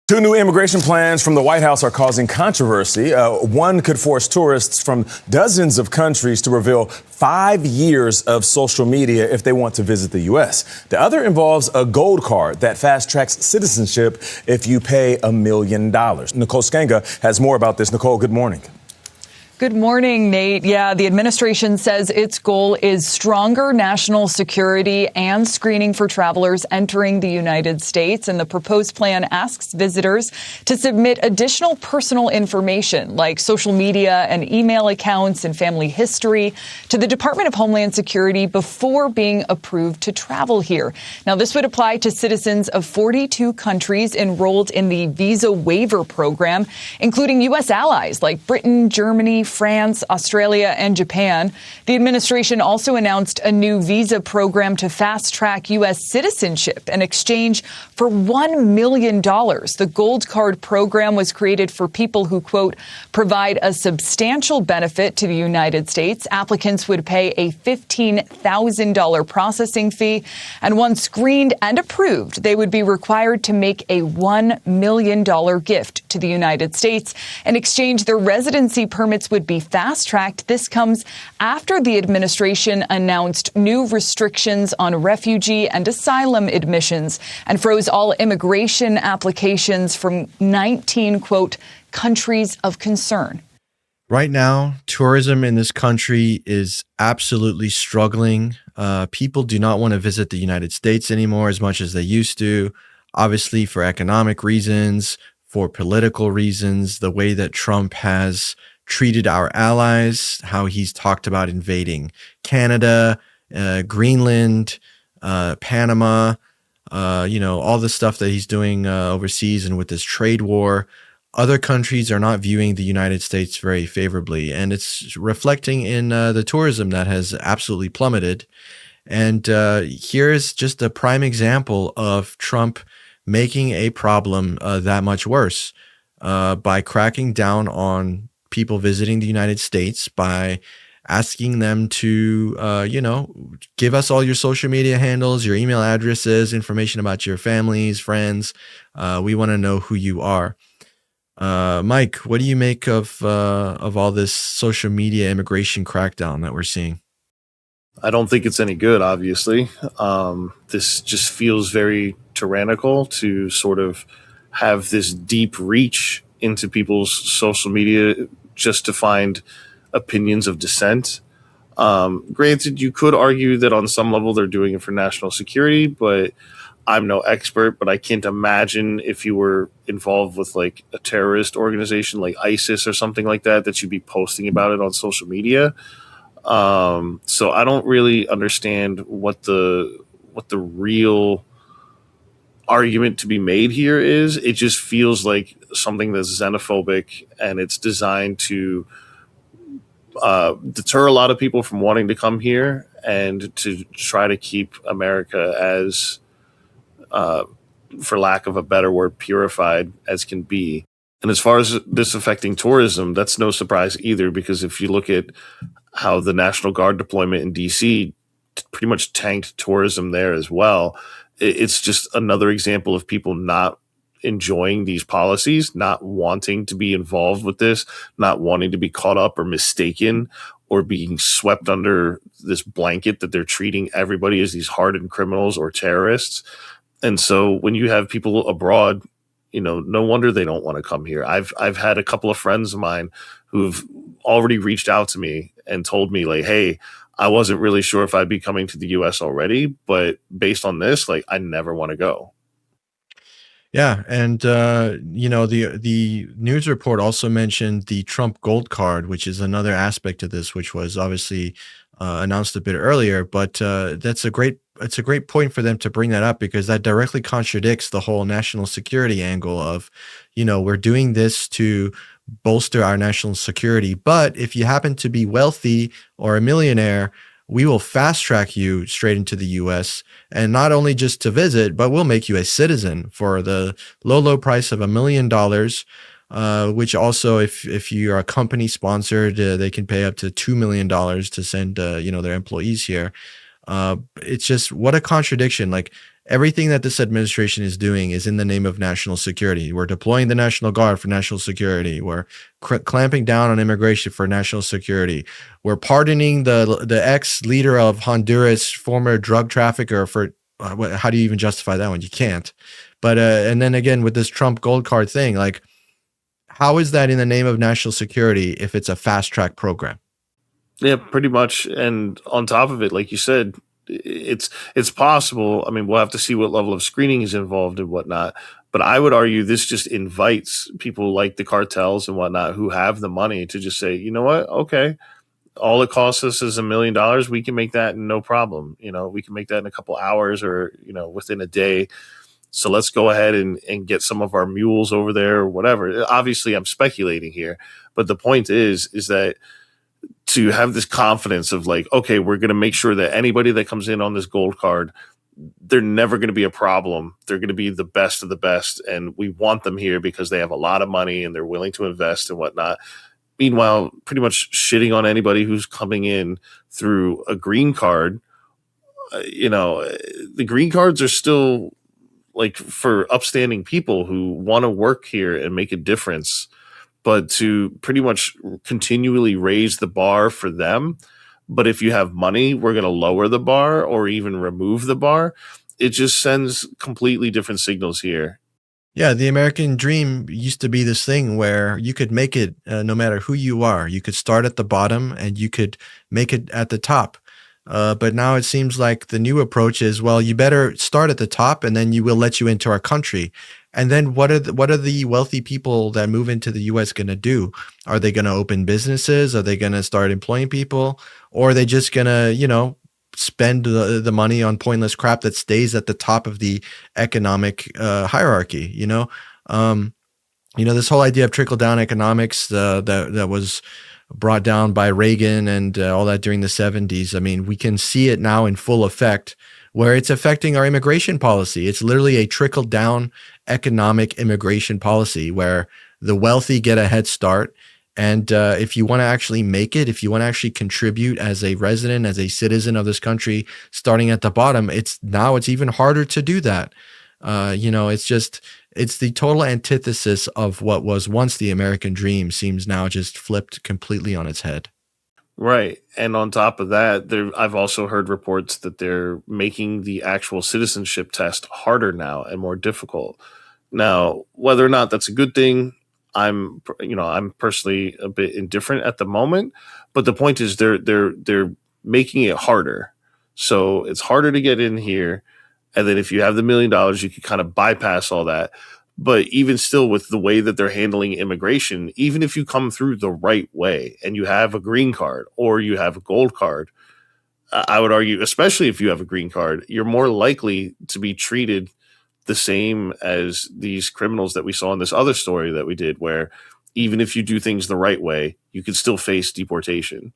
Two new immigration plans from the White House are causing controversy. One could force tourists from dozens of countries to reveal 5 years of social media if they want to visit the U.S. The other involves a gold card that fast-tracks citizenship if you pay $1 million. Nicole Skenga has more about this. Nicole, good morning. Good morning, Nate. Yeah, the administration says its goal is stronger national security and screening for travelers entering the United States. And the proposed plan asks visitors to submit additional personal information like social media and email accounts and family history to the Department of Homeland Security before being approved to travel here. Now, this would apply to citizens of 42 countries enrolled in the visa waiver program, including U.S. allies like Britain, Germany, France, Australia, and Japan. The administration also announced a new visa program to fast-track U.S. citizenship in exchange for $1 million. The Gold Card program was created for people who, quote, provide a substantial benefit to the United States. Applicants would pay a $15,000 processing fee, and once screened and approved, they would be required to make a $1 million gift to the United States. In exchange, their residency permits would be fast-tracked. This comes after the administration announced new restrictions on refugee and asylum admissions and froze all immigration applications from 19, quote, countries of concern. Right now, tourism in this country is absolutely struggling. People do not want to visit the United States anymore as much as they used to, obviously for economic reasons, for political reasons, the way that Trump has treated our allies, how he's talked about invading Canada, Greenland, Panama, all the stuff that he's doing overseas and with this trade war. Other countries are not viewing the United States very favorably, and it's reflecting in the tourism that has absolutely plummeted. And here's just a prime example of Trump making a problem that much worse by cracking down on people visiting the United States, by asking them to, give us all your social media handles, your email addresses, information about your families, friends. We want to know who you are. Mike, what do you make of all this social media immigration crackdown that we're seeing? I don't think it's any good, obviously. This just feels very tyrannical to sort of have this deep reach into people's social media just to find opinions of dissent. Granted, you could argue that on some level they're doing it for national security, but I'm no expert, but I can't imagine if you were involved with like a terrorist organization like ISIS or something like that, that you'd be posting about it on social media. So I don't really understand what the real argument to be made here is. It just feels like something that's xenophobic, and it's designed to deter a lot of people from wanting to come here and to try to keep America as, for lack of a better word, purified as can be. And as far as this affecting tourism, that's no surprise either, because if you look at how the National Guard deployment in DC pretty much tanked tourism there as well, it's just another example of people not enjoying these policies, not wanting to be involved with this, not wanting to be caught up or mistaken or being swept under this blanket that they're treating everybody as these hardened criminals or terrorists. And so when you have people abroad, no wonder they don't want to come here. I've had a couple of friends of mine who've already reached out to me and told me like, hey, I wasn't really sure if I'd be coming to the US already, but based on this, like, I never want to go. Yeah, and the news report also mentioned the Trump Gold Card, which is another aspect of this, which was obviously announced a bit earlier. But it's a great point for them to bring that up, because that directly contradicts the whole national security angle of, we're doing this to bolster our national security, but if you happen to be wealthy or a millionaire, we will fast track you straight into the US, and not only just to visit, but we'll make you a citizen for the low price of $1 million, which also, if you are a company sponsored, they can pay up to $2 million to send, their employees here. It's just, what a contradiction. Like, Everything that this administration is doing is in the name of national security. We're deploying the National Guard for national security. We're clamping down on immigration for national security. We're pardoning the ex-leader of Honduras, former drug trafficker for how do you even justify that one? You can't. But and then again with this Trump gold card thing, like how is that in the name of national security if it's a fast track program? Yeah, pretty much. And on top of it, like you said, it's possible. I mean, we'll have to see what level of screening is involved and whatnot. But I would argue this just invites people like the cartels and whatnot who have the money to just say, you know what, okay, all it costs us is $1 million. We can make that no problem. We can make that in a couple hours or within a day. So let's go ahead and get some of our mules over there or whatever. Obviously, I'm speculating here, but the point is that to have this confidence of like, okay, we're going to make sure that anybody that comes in on this gold card, they're never going to be a problem. They're going to be the best of the best. And we want them here because they have a lot of money and they're willing to invest and whatnot. Meanwhile, pretty much shitting on anybody who's coming in through a green card. The green cards are still like for upstanding people who want to work here and make a difference. But to pretty much continually raise the bar for them. But if you have money, we're going to lower the bar or even remove the bar. It just sends completely different signals here. Yeah, the American dream used to be this thing where you could make it no matter who you are. You could start at the bottom and you could make it at the top. But now it seems like the new approach is, well, you better start at the top and then will let you into our country. And then what are the wealthy people that move into the U.S. going to do? Are they going to open businesses? Are they going to start employing people? Or are they just going to, spend the money on pointless crap that stays at the top of the economic hierarchy? This whole idea of trickle-down economics that was brought down by Reagan and all that during the 70s. I mean, we can see it now in full effect where it's affecting our immigration policy. It's literally a trickle-down economic immigration policy where the wealthy get a head start. And if you want to actually make it, if you want to actually contribute as a resident, as a citizen of this country, starting at the bottom, it's even harder to do that. It's the total antithesis of what was once the American dream seems now just flipped completely on its head. Right. And on top of that, I've also heard reports that they're making the actual citizenship test harder now and more difficult. Now, whether or not that's a good thing, I'm personally a bit indifferent at the moment, but the point is they're making it harder. So it's harder to get in here. And then if you have the $1 million, you can kind of bypass all that. But even still, with the way that they're handling immigration, even if you come through the right way and you have a green card or you have a gold card, I would argue, especially if you have a green card, you're more likely to be treated the same as these criminals that we saw in this other story that we did, where even if you do things the right way, you could still face deportation.